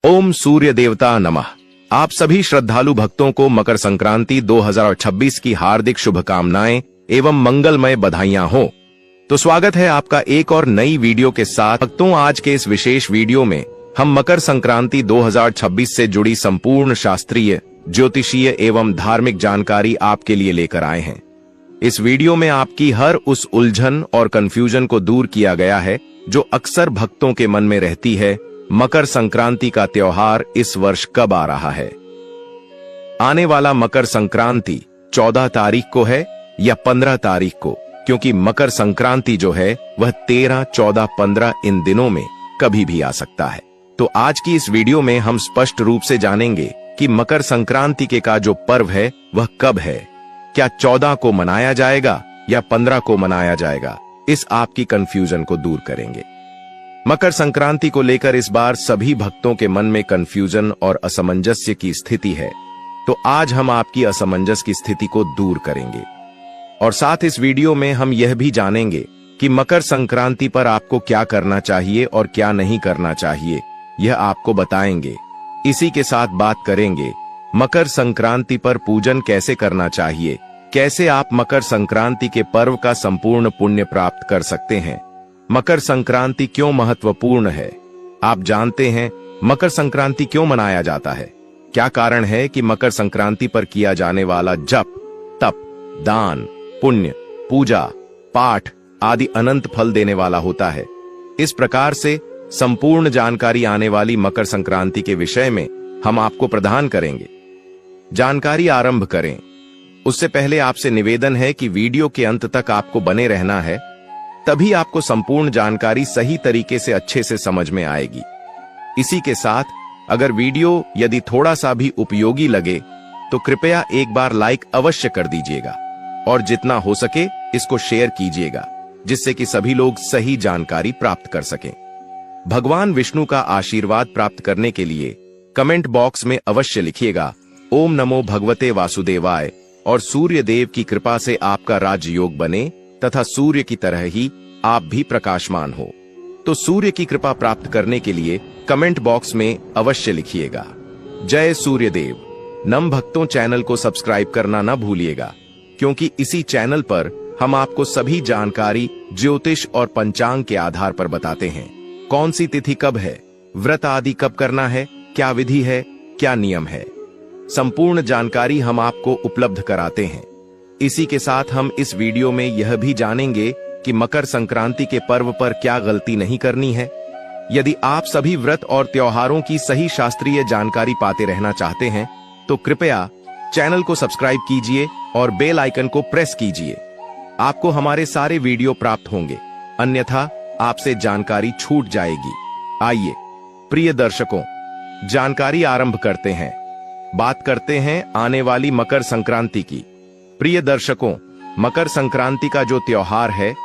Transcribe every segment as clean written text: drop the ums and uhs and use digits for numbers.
ओम सूर्य देवता नमः। आप सभी श्रद्धालु भक्तों को मकर संक्रांति 2026 की हार्दिक शुभकामनाएं एवं मंगलमय बधाइयां हो। तो स्वागत है आपका एक और नई वीडियो के साथ। भक्तों, आज के इस विशेष वीडियो में हम मकर संक्रांति 2026 से जुड़ी संपूर्ण शास्त्रीय, ज्योतिषीय एवं धार्मिक जानकारी आपके लिए लेकर आए हैं। इस वीडियो में आपकी हर उस उलझन और कंफ्यूजन को दूर किया गया है जो अक्सर भक्तों के मन में रहती है। मकर संक्रांति का त्योहार इस वर्ष कब आ रहा है? आने वाला मकर संक्रांति 14 तारीख को है या 15 तारीख को? क्योंकि मकर संक्रांति जो है वह 13, 14, 15 इन दिनों में कभी भी आ सकता है। तो आज की इस वीडियो में हम स्पष्ट रूप से जानेंगे कि मकर संक्रांति के का जो पर्व है वह कब है। क्या 14 को मनाया जाएगा या 15 को मनाया जाएगा? इस आपकी कंफ्यूजन को दूर करेंगे। मकर संक्रांति को लेकर इस बार सभी भक्तों के मन में कंफ्यूजन और असमंजस्य की स्थिति है। तो आज हम आपकी असमंजस की स्थिति को दूर करेंगे और साथ इस वीडियो में हम यह भी जानेंगे कि मकर संक्रांति पर आपको क्या करना चाहिए और क्या नहीं करना चाहिए, यह आपको बताएंगे। इसी के साथ बात करेंगे मकर संक्रांति पर पूजन कैसे करना चाहिए, कैसे आप मकर संक्रांति के पर्व का संपूर्ण पुण्य प्राप्त कर सकते हैं। मकर संक्रांति क्यों महत्वपूर्ण है? आप जानते हैं मकर संक्रांति क्यों मनाया जाता है? क्या कारण है कि मकर संक्रांति पर किया जाने वाला जप, तप, दान, पुण्य, पूजा, पाठ आदि अनंत फल देने वाला होता है? इस प्रकार से संपूर्ण जानकारी आने वाली मकर संक्रांति के विषय में हम आपको प्रदान करेंगे। जानकारी आरंभ करें उससे पहले आपसे निवेदन है कि वीडियो के अंत तक आपको बने रहना है, तभी आपको संपूर्ण जानकारी सही तरीके से अच्छे से समझ में आएगी। इसी के साथ अगर वीडियो यदि थोड़ा सा भी उपयोगी लगे तो कृपया एक बार लाइक अवश्य कर दीजिएगा और जितना हो सके इसको शेयर कीजिएगा, जिससे कि सभी लोग सही जानकारी प्राप्त कर सकें। भगवान विष्णु का आशीर्वाद प्राप्त करने के लिए कमेंट बॉक्स में अवश्य लिखिएगा ओम नमो भगवते वासुदेवाय और सूर्य देव की कृपा से आपका राजयोग बने तथा सूर्य की तरह ही आप भी प्रकाशमान हो। तो सूर्य की कृपा प्राप्त करने के लिए कमेंट बॉक्स में अवश्य लिखिएगा जय सूर्य देव। नम भक्तों, चैनल को सब्सक्राइब करना न भूलिएगा, क्योंकि इसी चैनल पर हम आपको सभी जानकारी ज्योतिष और पंचांग के आधार पर बताते हैं। कौन सी तिथि कब है, व्रत आदि कब करना है, क्या विधि है, क्या नियम है, संपूर्ण जानकारी हम आपको उपलब्ध कराते हैं। इसी के साथ हम इस वीडियो में यह भी जानेंगे कि मकर संक्रांति के पर्व पर क्या गलती नहीं करनी है। यदि आप सभी व्रत और त्योहारों की सही शास्त्रीय जानकारी पाते रहना चाहते हैं तो कृपया चैनल को सब्सक्राइब कीजिए और बेल आइकन को प्रेस कीजिए। आपको हमारे सारे वीडियो प्राप्त होंगे, अन्यथा आपसे जानकारी छूट जाएगी। आइए प्रिय दर्शकों, जानकारी आरंभ करते हैं। बात करते हैं आने वाली मकर संक्रांति की। प्रिय दर्शकों, मकर संक्रांति का जो त्योहार है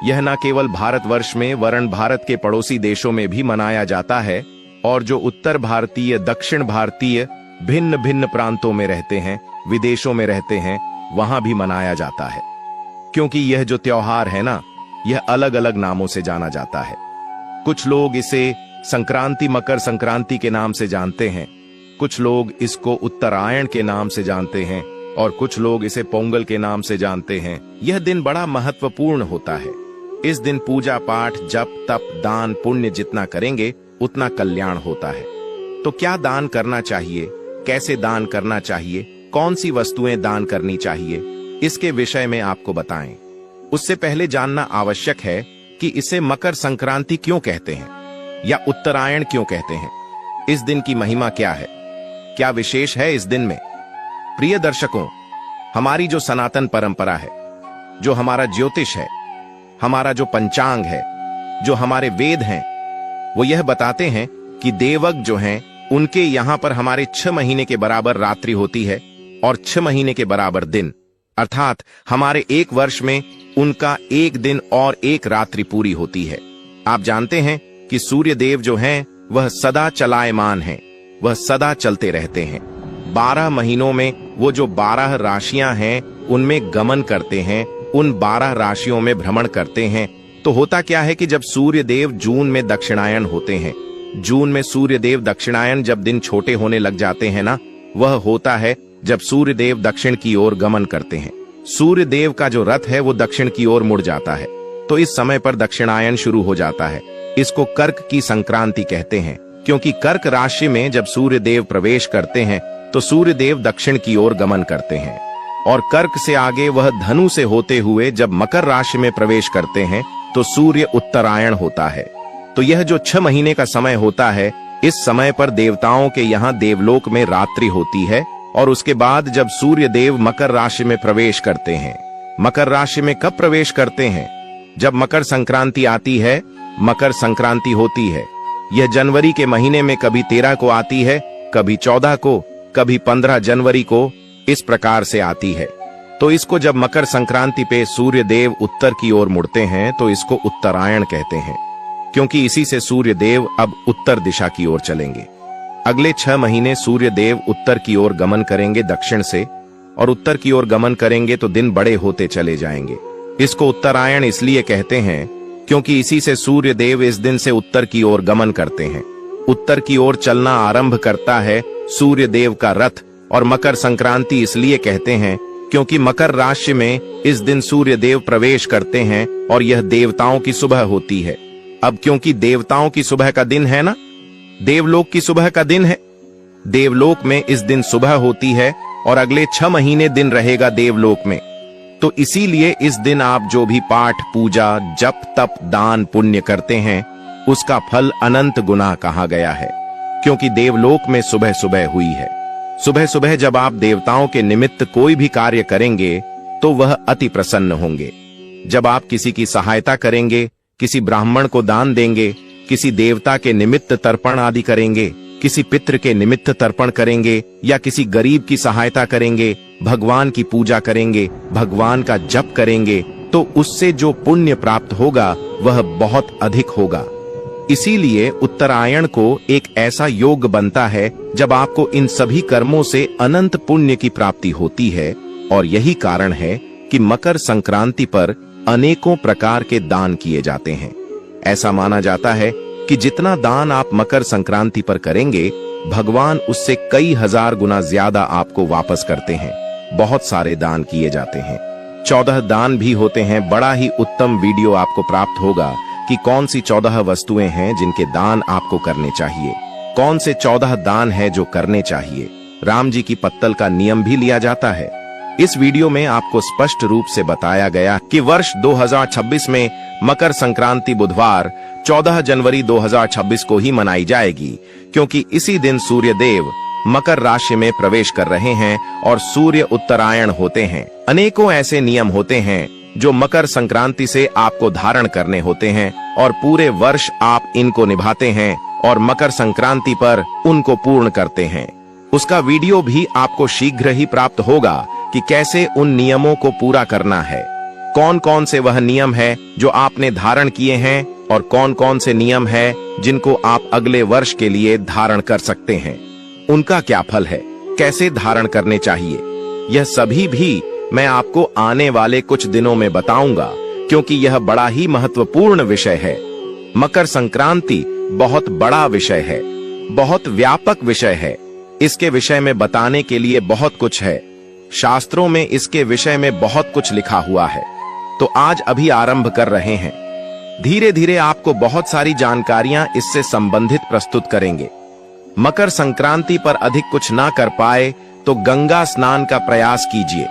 यह न केवल भारतवर्ष में वरन भारत के पड़ोसी देशों में भी मनाया जाता है और जो उत्तर भारतीय, दक्षिण भारतीय भिन्न भिन्न प्रांतों में रहते हैं, विदेशों में रहते हैं, वहां भी मनाया जाता है। क्योंकि यह जो त्योहार है ना, यह अलग अलग नामों से जाना जाता है। कुछ लोग इसे संक्रांति, मकर संक्रांति के नाम से जानते हैं, कुछ लोग इसको उत्तरायण के नाम से जानते हैं और कुछ लोग इसे पोंगल के नाम से जानते हैं। यह दिन बड़ा महत्वपूर्ण होता है। इस दिन पूजा पाठ, जप, तप, दान, पुण्य जितना करेंगे उतना कल्याण होता है। तो क्या दान करना चाहिए, कैसे दान करना चाहिए, कौन सी वस्तुएं दान करनी चाहिए, इसके विषय में आपको बताएं। उससे पहले जानना आवश्यक है कि इसे मकर संक्रांति क्यों कहते हैं या उत्तरायण क्यों कहते हैं। इस दिन की महिमा क्या है, क्या विशेष है इस दिन में? प्रिय दर्शकों, हमारी जो सनातन परंपरा है, जो हमारा ज्योतिष है, हमारा जो पंचांग है, जो हमारे वेद हैं, वो यह बताते हैं कि देवज्ञ जो हैं उनके यहाँ पर हमारे 6 महीने के बराबर रात्रि होती है और 6 महीने के बराबर दिन, अर्थात हमारे एक वर्ष में उनका एक दिन और एक रात्रि पूरी होती है। आप जानते हैं कि सूर्य देव जो हैं वह सदा चलायमान हैं, वह सदा चलते रहते हैं। 12 महीनों में वो जो 12 राशियां हैं उनमें गमन करते हैं, उन 12 राशियों में भ्रमण करते हैं। तो होता क्या है कि जब सूर्य देव जून में दक्षिणायन होते हैं जून में सूर्यदेव दक्षिणायन जब दिन छोटे होने लग जाते हैं ना, वह होता है जब सूर्यदेव दक्षिण की ओर गमन करते हैं। सूर्यदेव का जो रथ है वो दक्षिण की ओर मुड़ जाता है, तो इस समय पर दक्षिणायन शुरू हो जाता है। इसको कर्क की संक्रांति कहते हैं, क्योंकि कर्क राशि में जब सूर्यदेव प्रवेश करते हैं तो सूर्यदेव दक्षिण की ओर गमन करते हैं, और कर्क से आगे वह धनु से होते हुए जब मकर राशि में प्रवेश करते हैं तो सूर्य उत्तरायण होता है। तो यह जो 6 महीने का समय होता है, इस समय पर देवताओं के यहाँ देवलोक में रात्रि होती है, और उसके बाद जब सूर्य देव मकर राशि में प्रवेश करते हैं। मकर राशि में कब प्रवेश करते हैं? जब मकर संक्रांति आती है। मकर संक्रांति होती है, यह जनवरी के महीने में कभी 13 को आती है, कभी 14 को, कभी 15 जनवरी को, इस प्रकार से आती है। तो इसको जब मकर संक्रांति पे सूर्य देव उत्तर की ओर मुड़ते हैं तो इसको उत्तरायण कहते हैं, क्योंकि इसी से सूर्य देव अब उत्तर दिशा की ओर चलेंगे। अगले 6 महीने सूर्य देव उत्तर की ओर गमन करेंगे दक्षिण से, और उत्तर की ओर गमन करेंगे तो दिन बड़े होते चले जाएंगे। इसको उत्तरायण इसलिए कहते हैं क्योंकि इसी से सूर्य देव इस दिन से उत्तर की ओर गमन करते हैं। उत्तर की ओर चलना आरंभ करता है सूर्य देव का रथ। और मकर संक्रांति इसलिए कहते हैं क्योंकि मकर राशि में इस दिन सूर्य देव प्रवेश करते हैं, और यह देवताओं की सुबह होती है। अब क्योंकि देवताओं की सुबह का दिन है ना, देवलोक की सुबह का दिन है, देवलोक में इस दिन सुबह होती है, और अगले 6 महीने दिन रहेगा देवलोक में। तो इसीलिए इस दिन आप जो भी पाठ, पूजा, जप, तप, दान, पुण्य करते हैं, उसका फल अनंत गुना कहा गया है, क्योंकि देवलोक में सुबह सुबह हुई है। सुबह सुबह जब आप देवताओं के निमित्त कोई भी कार्य करेंगे तो वह अति प्रसन्न होंगे। जब आप किसी की सहायता करेंगे, किसी ब्राह्मण को दान देंगे, किसी देवता के निमित्त तर्पण आदि करेंगे, किसी पितृ के निमित्त तर्पण करेंगे, या किसी गरीब की सहायता करेंगे, भगवान की पूजा करेंगे, भगवान का जप करेंगे, तो उससे जो पुण्य प्राप्त होगा वह बहुत अधिक होगा। इसीलिए उत्तरायण को एक ऐसा योग बनता है जब आपको इन सभी कर्मों से अनंत पुण्य की प्राप्ति होती है। और यही कारण है कि मकर संक्रांति पर अनेकों प्रकार के दान किए जाते हैं। ऐसा माना जाता है कि जितना दान आप मकर संक्रांति पर करेंगे, भगवान उससे कई हजार गुना ज्यादा आपको वापस करते हैं। बहुत सारे दान किए जाते हैं, 14 दान भी होते हैं। बड़ा ही उत्तम वीडियो आपको प्राप्त होगा कि कौन सी 14 वस्तुएं हैं जिनके दान आपको करने चाहिए, कौन से 14 दान है जो करने चाहिए। राम जी की पत्तल का नियम भी लिया जाता है। इस वीडियो में आपको स्पष्ट रूप से बताया गया कि वर्ष 2026 में मकर संक्रांति बुधवार 14 जनवरी 2026 को ही मनाई जाएगी, क्योंकि इसी दिन सूर्य देव मकर राशि में प्रवेश कर रहे हैं और सूर्य उत्तरायण होते हैं। अनेकों ऐसे नियम होते हैं जो मकर संक्रांति से आपको धारण करने होते हैं, और पूरे वर्ष आप इनको निभाते हैं और मकर संक्रांति पर उनको पूर्ण करते हैं। उसका वीडियो भी आपको शीघ्र ही प्राप्त होगा कि कैसे उन नियमों को पूरा करना है, कौन कौन से वह नियम है जो आपने धारण किए हैं, और कौन कौन से नियम है जिनको आप अगले वर्ष के लिए धारण कर सकते हैं, उनका क्या फल है, कैसे धारण करने चाहिए। यह सभी भी मैं आपको आने वाले कुछ दिनों में बताऊंगा, क्योंकि यह बड़ा ही महत्वपूर्ण विषय है। मकर संक्रांति बहुत बड़ा विषय है, बहुत व्यापक विषय है। इसके विषय में बताने के लिए बहुत कुछ है। शास्त्रों में इसके विषय में बहुत कुछ लिखा हुआ है। तो आज अभी आरंभ कर रहे हैं। धीरे धीरे आपको बहुत सारी जानकारियां इससे संबंधित प्रस्तुत करेंगे। मकर संक्रांति पर अधिक कुछ ना कर पाए तो गंगा स्नान का प्रयास कीजिए।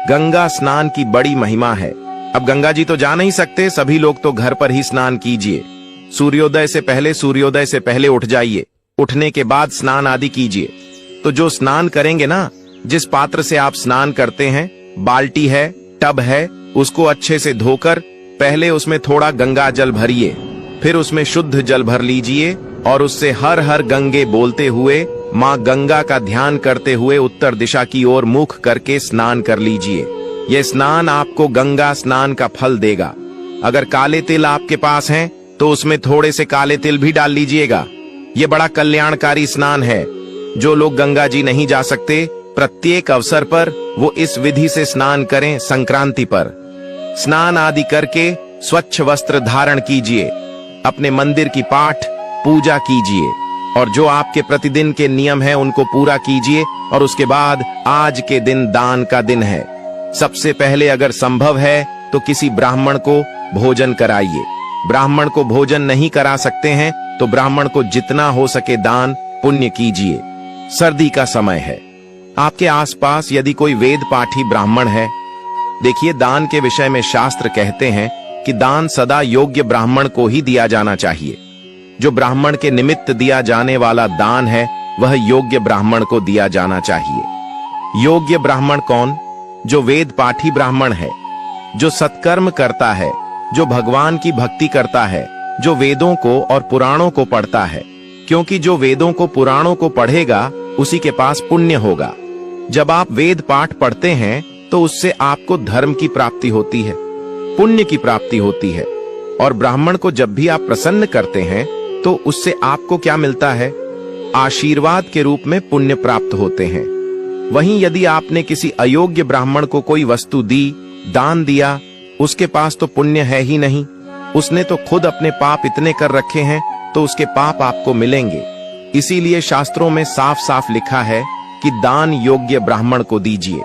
गंगा स्नान की बड़ी महिमा है। अब गंगा जी तो जा नहीं सकते, सभी लोग तो घर पर ही स्नान कीजिए। सूर्योदय से पहले उठ जाइए, उठने के बाद स्नान आदि कीजिए। तो जो स्नान करेंगे ना, जिस पात्र से आप स्नान करते हैं, बाल्टी है, टब है, उसको अच्छे से धोकर पहले उसमें थोड़ा गंगा जल भरिए, फिर उसमें शुद्ध जल भर लीजिए और उससे हर हर गंगे बोलते हुए, माँ गंगा का ध्यान करते हुए उत्तर दिशा की ओर मुख करके स्नान कर लीजिए। यह स्नान आपको गंगा स्नान का फल देगा। अगर काले तिल आपके पास हैं, तो उसमें थोड़े से काले तिल भी डाल लीजिएगा। यह बड़ा कल्याणकारी स्नान है। जो लोग गंगा जी नहीं जा सकते, प्रत्येक अवसर पर वो इस विधि से स्नान करें। संक्रांति पर स्नान आदि करके स्वच्छ वस्त्र धारण कीजिए। अपने मंदिर की पाठ, पूजा कीजिए और जो आपके प्रतिदिन के नियम है उनको पूरा कीजिए। और उसके बाद आज के दिन दान का दिन है। सबसे पहले अगर संभव है तो किसी ब्राह्मण को भोजन कराइए। ब्राह्मण को भोजन नहीं करा सकते हैं तो ब्राह्मण को जितना हो सके दान पुण्य कीजिए। सर्दी का समय है, आपके आसपास यदि कोई वेद पाठी ब्राह्मण है, देखिए दान के विषय में शास्त्र कहते हैं कि दान सदा योग्य ब्राह्मण को ही दिया जाना चाहिए। जो ब्राह्मण के निमित्त दिया जाने वाला दान है वह योग्य ब्राह्मण को दिया जाना चाहिए। योग्य ब्राह्मण कौन? जो वेद पाठी ब्राह्मण है, जो सत्कर्म करता है, जो भगवान की भक्ति करता है, जो वेदों को और पुराणों को पढ़ता है। क्योंकि जो वेदों को पुराणों को पढ़ेगा उसी के पास पुण्य होगा। जब आप वेद पाठ पढ़ते हैं तो उससे आपको धर्म की प्राप्ति होती है, पुण्य की प्राप्ति होती है। और ब्राह्मण को जब भी आप प्रसन्न करते हैं तो उससे आपको क्या मिलता है? आशीर्वाद के रूप में पुण्य प्राप्त होते हैं। वहीं यदि आपने किसी अयोग्य ब्राह्मण को कोई वस्तु दी, दान दिया, उसके पास तो पुण्य है ही नहीं। उसने तो खुद अपने पाप इतने कर रखे हैं तो उसके पाप आपको मिलेंगे। इसीलिए शास्त्रों में साफ साफ लिखा है कि दान योग्य ब्राह्मण को दीजिए।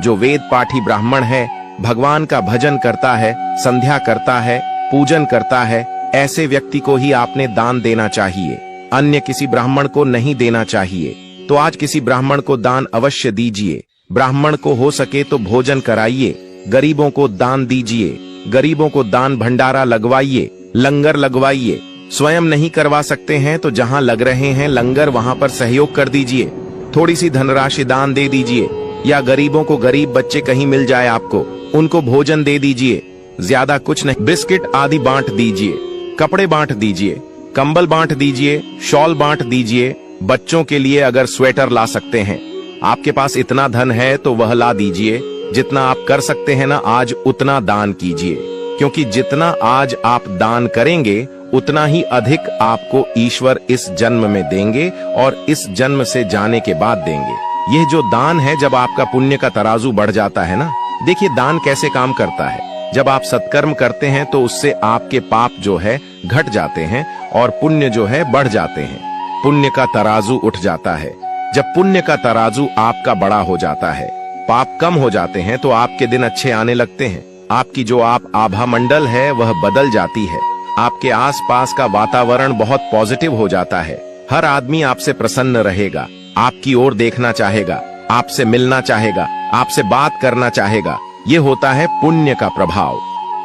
जो वेद पाठी ब्राह्मण है, भगवान का भजन करता है, संध्या करता है, पूजन करता है, ऐसे व्यक्ति को ही आपने दान देना चाहिए, अन्य किसी ब्राह्मण को नहीं देना चाहिए। तो आज किसी ब्राह्मण को दान अवश्य दीजिए। ब्राह्मण को हो सके तो भोजन कराइए, गरीबों को दान दीजिए, गरीबों को दान भंडारा लगवाइए, लंगर लगवाइए। स्वयं नहीं करवा सकते हैं तो जहां लग रहे हैं लंगर वहां पर सहयोग कर दीजिए। थोड़ी सी धनराशि दान दे दीजिए, या गरीबों को, गरीब बच्चे कहीं मिल जाए आपको, उनको भोजन दे दीजिए। ज्यादा कुछ नहीं, बिस्किट आदि बांट दीजिए, कपड़े बांट दीजिए, कंबल बांट दीजिए, शॉल बांट दीजिए। बच्चों के लिए अगर स्वेटर ला सकते हैं, आपके पास इतना धन है तो वह ला दीजिए। जितना आप कर सकते हैं ना आज, उतना दान कीजिए। क्योंकि जितना आज आप दान करेंगे उतना ही अधिक आपको ईश्वर इस जन्म में देंगे और इस जन्म से जाने के बाद देंगे। यह जो दान है, जब आपका पुण्य का तराजू बढ़ जाता है ना, देखिए दान कैसे काम करता है। जब आप सत्कर्म करते हैं तो उससे आपके पाप जो है घट जाते हैं और पुण्य जो है बढ़ जाते हैं। पुण्य का तराजू उठ जाता है। जब पुण्य का तराजू आपका बड़ा हो जाता है, पाप कम हो जाते हैं, तो आपके दिन अच्छे आने लगते हैं। आपकी जो आप आभा मंडल है वह बदल जाती है। आपके आसपास का वातावरण बहुत पॉजिटिव हो जाता है। हर आदमी आपसे प्रसन्न रहेगा, आपकी ओर देखना चाहेगा, आपसे मिलना चाहेगा, आपसे बात करना चाहेगा। ये होता है पुण्य का प्रभाव।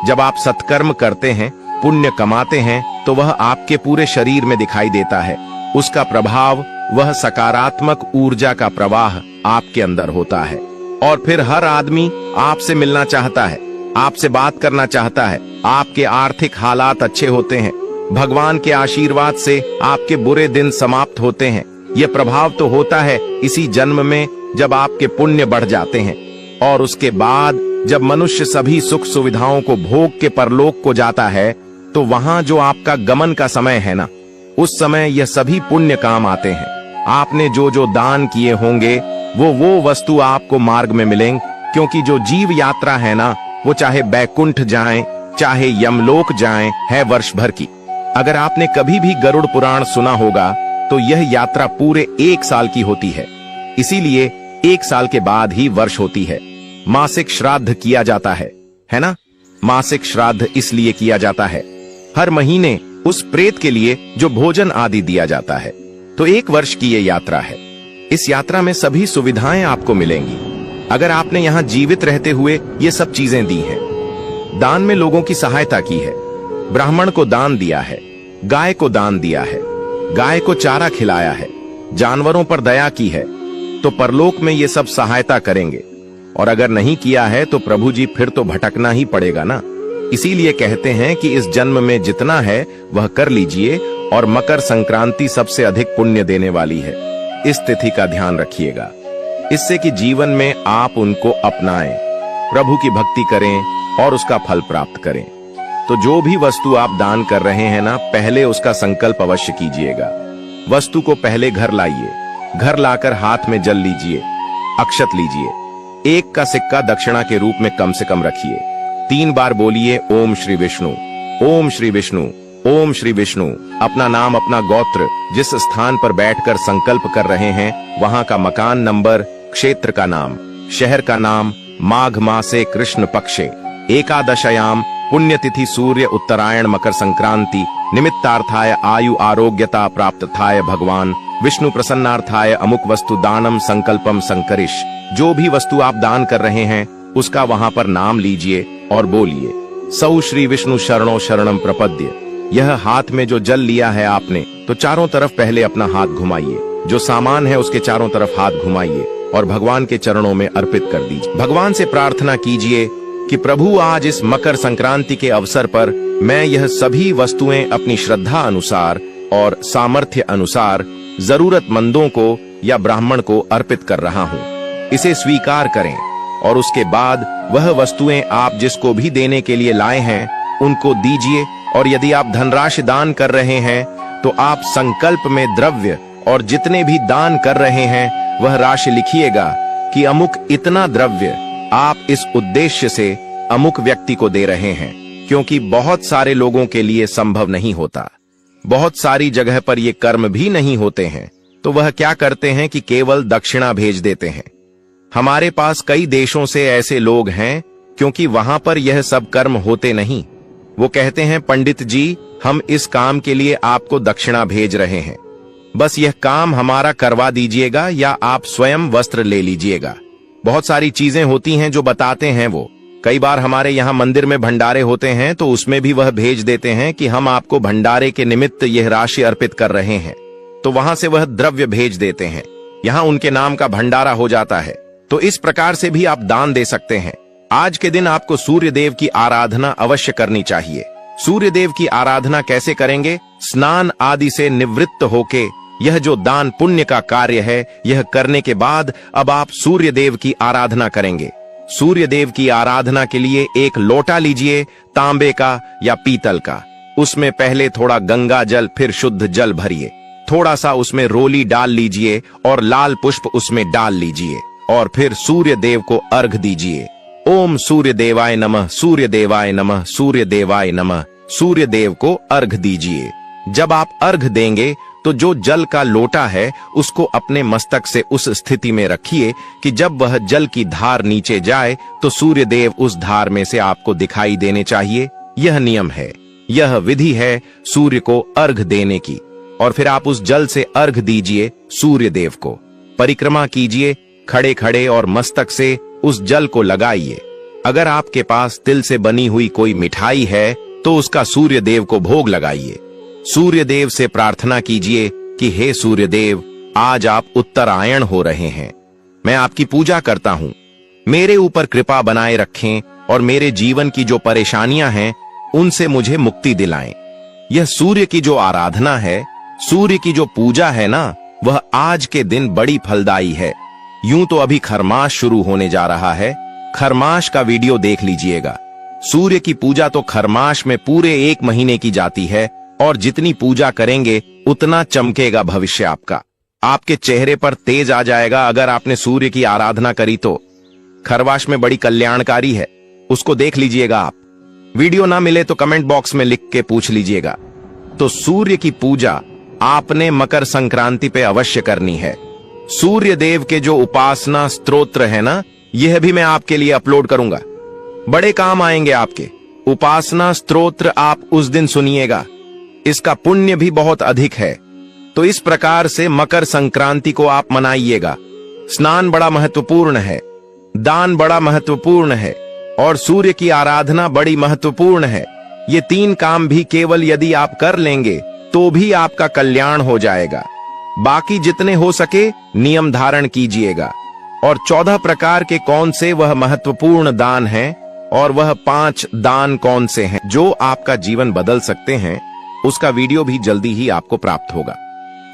जब आप सत्कर्म करते हैं, पुण्य कमाते हैं, तो वह आपके पूरे शरीर में दिखाई देता है। उसका प्रभाव, वह सकारात्मक ऊर्जा का प्रवाह आपके अंदर होता है। और फिर हर आदमी आपसे मिलना चाहता है, आपसे बात करना चाहता है। आपके आर्थिक हालात अच्छे होते हैं। भगवान के आशीर्वाद से आपके बुरे दिन समाप्त होते हैं। यह प्रभाव तो होता है इसी जन्म में, जब आपके पुण्य बढ़ जाते हैं। और उसके बाद जब मनुष्य सभी सुख सुविधाओं को भोग के परलोक को जाता है, तो वहां जो आपका गमन का समय है ना, उस समय यह सभी पुण्य काम आते हैं। आपने जो जो दान किए होंगे वो वस्तु आपको मार्ग में मिलेंगे। क्योंकि जो जीव यात्रा है ना, वो चाहे बैकुंठ जाएं, चाहे यमलोक जाएं, है वर्ष भर की। अगर आपने कभी भी गरुड़ पुराण सुना होगा तो यह यात्रा पूरे 1 साल की होती है। इसीलिए 1 साल के बाद ही वर्ष होती है। मासिक श्राद्ध किया जाता है ना? मासिक श्राद्ध इसलिए किया जाता है, हर महीने उस प्रेत के लिए जो भोजन आदि दिया जाता है। तो 1 वर्ष की ये यात्रा है। इस यात्रा में सभी सुविधाएं आपको मिलेंगी अगर आपने यहाँ जीवित रहते हुए ये सब चीजें दी हैं। दान में लोगों की सहायता की है, ब्राह्मण को दान दिया है, गाय को दान दिया है, गाय को चारा खिलाया है, जानवरों पर दया की है, तो परलोक में ये सब सहायता करेंगे। और अगर नहीं किया है तो प्रभु जी फिर तो भटकना ही पड़ेगा ना। इसीलिए कहते हैं कि इस जन्म में जितना है वह कर लीजिए, और मकर संक्रांति सबसे अधिक पुण्य देने वाली है। इस तिथि का ध्यान रखिएगा, इससे कि जीवन में आप उनको अपनाएं, प्रभु की भक्ति करें और उसका फल प्राप्त करें। तो जो भी वस्तु आप दान कर रहे हैं ना, पहले उसका संकल्प अवश्य कीजिएगा। वस्तु को पहले घर लाइए, घर लाकर हाथ में जल लीजिए, अक्षत लीजिए, 1 का सिक्का दक्षिणा के रूप में कम से कम रखिए। 3 बार बोलिए ओम श्री विष्णु, ओम श्री विष्णु, ओम श्री विष्णु। अपना नाम, अपना गोत्र, जिस स्थान पर बैठकर संकल्प कर रहे हैं वहां का मकान नंबर, क्षेत्र का नाम, शहर का नाम, माघ मासे कृष्ण पक्षे एकादशयाम पुण्यतिथि सूर्य उत्तरायण मकर संक्रांति निमित्तार्थाय आयु आरोग्यता प्राप्तथाय भगवान विष्णु प्रसन्नार्थाय अमुक वस्तु दानम संकल्पम संकरिश। जो भी वस्तु आप दान कर रहे हैं उसका वहां पर नाम लीजिए और बोलिए, सौ श्री विष्णु शरणो शरणम प्रपद्य। यह हाथ में जो जल लिया है आपने, तो चारों तरफ पहले अपना हाथ घुमाइए, जो सामान है उसके चारों तरफ हाथ घुमाइए और भगवान के चरणों में अर्पित कर दीजिए। भगवान से प्रार्थना कीजिए कि प्रभु आज इस मकर संक्रांति के अवसर पर मैं यह सभी वस्तुएं अपनी श्रद्धा अनुसार और सामर्थ्य अनुसार जरूरतमंदों को या ब्राह्मण को अर्पित कर रहा हूँ। इसे स्वीकार करें और उसके बाद वह वस्तुएं आप जिसको भी देने के लिए लाए हैं उनको दीजिए। और यदि आप धनराशि दान कर रहे हैं तो आप संकल्प में द्रव्य और जितने भी दान कर रहे हैं वह राशि लिखिएगा कि अमुक इतना द्रव्य आप इस उद्देश्य से अमुक व्यक्ति को दे रहे हैं, क्योंकि बहुत सारे लोगों के लिए संभव नहीं होता, बहुत सारी जगह पर ये कर्म भी नहीं होते हैं, तो वह क्या करते हैं कि केवल दक्षिणा भेज देते हैं। हमारे पास कई देशों से ऐसे लोग हैं क्योंकि वहां पर यह सब कर्म होते नहीं। वो कहते हैं पंडित जी हम इस काम के लिए आपको दक्षिणा भेज रहे हैं, बस यह काम हमारा करवा दीजिएगा या आप स्वयं वस्त्र ले लीजिएगा। बहुत सारी चीजें होती हैं जो बताते हैं वो। कई बार हमारे यहाँ मंदिर में भंडारे होते हैं तो उसमें भी वह भेज देते हैं कि हम आपको भंडारे के निमित्त यह राशि अर्पित कर रहे हैं, तो वहां से वह द्रव्य भेज देते हैं, यहाँ उनके नाम का भंडारा हो जाता है। तो इस प्रकार से भी आप दान दे सकते हैं। आज के दिन आपको सूर्य देव की आराधना अवश्य करनी चाहिए। सूर्य देव की आराधना कैसे करेंगे? स्नान आदि से निवृत्त होके यह जो दान पुण्य का कार्य है यह करने के बाद अब आप सूर्य देव की आराधना करेंगे। सूर्य देव की आराधना के लिए एक लोटा लीजिए, तांबे का या पीतल का। उसमें पहले थोड़ा गंगा जल फिर शुद्ध जल भरिए, थोड़ा सा उसमें रोली डाल लीजिए और लाल पुष्प उसमें डाल लीजिए और फिर सूर्य देव को अर्घ दीजिए। ओम सूर्य देवाय नमः, सूर्य देवाय नमः, सूर्य देवाय नमः। सूर्य देव को अर्घ दीजिए। जब आप अर्घ देंगे तो जो जल का लोटा है उसको अपने मस्तक से उस स्थिति में रखिए कि जब वह जल की धार नीचे जाए तो सूर्य देव उस धार में से आपको दिखाई देने चाहिए। यह नियम है, यह विधि है सूर्य को अर्घ देने की। और फिर आप उस जल से अर्घ दीजिए सूर्य देव को। परिक्रमा कीजिए खड़े खड़े और मस्तक से उस जल को लगाइए। अगर आपके पास तिल से बनी हुई कोई मिठाई है तो उसका सूर्य देव को भोग लगाइए। सूर्य देव से प्रार्थना कीजिए कि हे सूर्य देव, आज आप उत्तरायण हो रहे हैं, मैं आपकी पूजा करता हूं, मेरे ऊपर कृपा बनाए रखें और मेरे जीवन की जो परेशानियां हैं उनसे मुझे मुक्ति दिलाएं। यह सूर्य की जो आराधना है, सूर्य की जो पूजा है ना, वह आज के दिन बड़ी फलदायी है। यूं तो अभी खरमास शुरू होने जा रहा है, खरमास का वीडियो देख लीजिएगा। सूर्य की पूजा तो खरमास में पूरे 1 महीने की जाती है और जितनी पूजा करेंगे उतना चमकेगा भविष्य आपका। आपके चेहरे पर तेज आ जाएगा अगर आपने सूर्य की आराधना करी तो। खरमास में बड़ी कल्याणकारी है, उसको देख लीजिएगा आप। वीडियो ना मिले तो कमेंट बॉक्स में लिख के पूछ लीजिएगा। तो सूर्य की पूजा आपने मकर संक्रांति पे अवश्य करनी है। सूर्य देव के जो उपासना स्तोत्र है ना, यह भी मैं आपके लिए अपलोड करूंगा, बड़े काम आएंगे आपके। उपासना स्तोत्र आप उस दिन सुनिएगा, इसका पुण्य भी बहुत अधिक है। तो इस प्रकार से मकर संक्रांति को आप मनाइएगा। स्नान बड़ा महत्वपूर्ण है, दान बड़ा महत्वपूर्ण है और सूर्य की आराधना बड़ी महत्वपूर्ण है। ये 3 काम भी केवल यदि आप कर लेंगे तो भी आपका कल्याण हो जाएगा। बाकी जितने हो सके नियम धारण कीजिएगा। और 14 प्रकार के कौन से वह महत्वपूर्ण दान हैं और वह 5 दान कौन से हैं जो आपका जीवन बदल सकते हैं, उसका वीडियो भी जल्दी ही आपको प्राप्त होगा।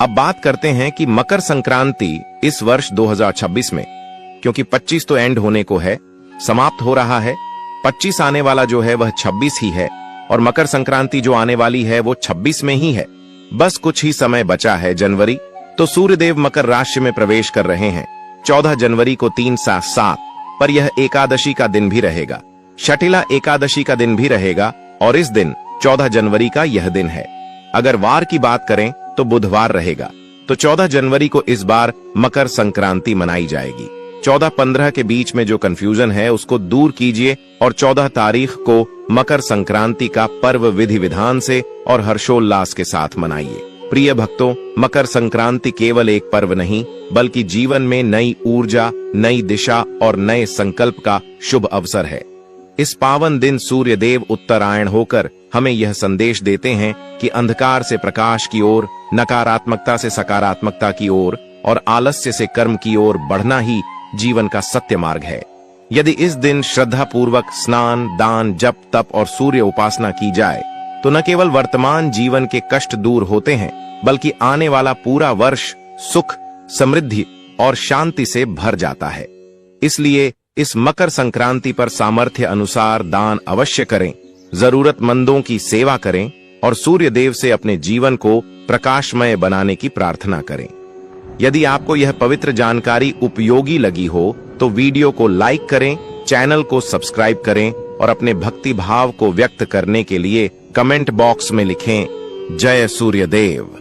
अब बात करते हैं कि मकर संक्रांति इस वर्ष 2026 में, क्योंकि 25 तो एंड होने को है, समाप्त हो रहा है, 25 आने वाला जो है वह 26 ही है और मकर संक्रांति जो आने वाली है वो 26 में ही है। बस कुछ ही समय बचा है जनवरी, तो सूर्यदेव मकर राशि में प्रवेश कर रहे हैं। 14 जनवरी को 3/7 पर यह एकादशी का दिन भी रहेगा, शटिला एकादशी का दिन भी रहेगा और इस दिन 14 जनवरी का यह दिन है। अगर वार की बात करें तो बुधवार रहेगा, तो 14 जनवरी को इस बार मकर संक्रांति मनाई जाएगी। 14-15 के बीच में जो कंफ्यूजन है उसको दूर कीजिए और 14 तारीख को मकर संक्रांति का पर्व विधि विधान से और हर्षोल्लास के साथ मनाइए। प्रिय भक्तों, मकर संक्रांति केवल एक पर्व नहीं बल्कि जीवन में नई ऊर्जा, नई दिशा और नए संकल्प का शुभ अवसर है। इस पावन दिन सूर्य देव उत्तरायण होकर हमें यह संदेश देते हैं कि अंधकार से प्रकाश की ओर, नकारात्मकता से सकारात्मकता की ओर और आलस्य से कर्म की ओर बढ़ना ही जीवन का सत्य मार्ग है। यदि इस दिन श्रद्धा पूर्वक स्नान, दान, जप, तप और सूर्य उपासना की जाए तो न केवल वर्तमान जीवन के कष्ट दूर होते हैं बल्कि आने वाला पूरा वर्ष सुख, समृद्धि और शांति से भर जाता है। इसलिए इस मकर संक्रांति पर सामर्थ्य अनुसार दान अवश्य करें, जरूरतमंदों की सेवा करें और सूर्य देव से अपने जीवन को प्रकाशमय बनाने की प्रार्थना करें। यदि आपको यह पवित्र जानकारी उपयोगी लगी हो तो वीडियो को लाइक करें, चैनल को सब्सक्राइब करें और अपने भक्ति भाव को व्यक्त करने के लिए कमेंट बॉक्स में लिखें जय सूर्य देव।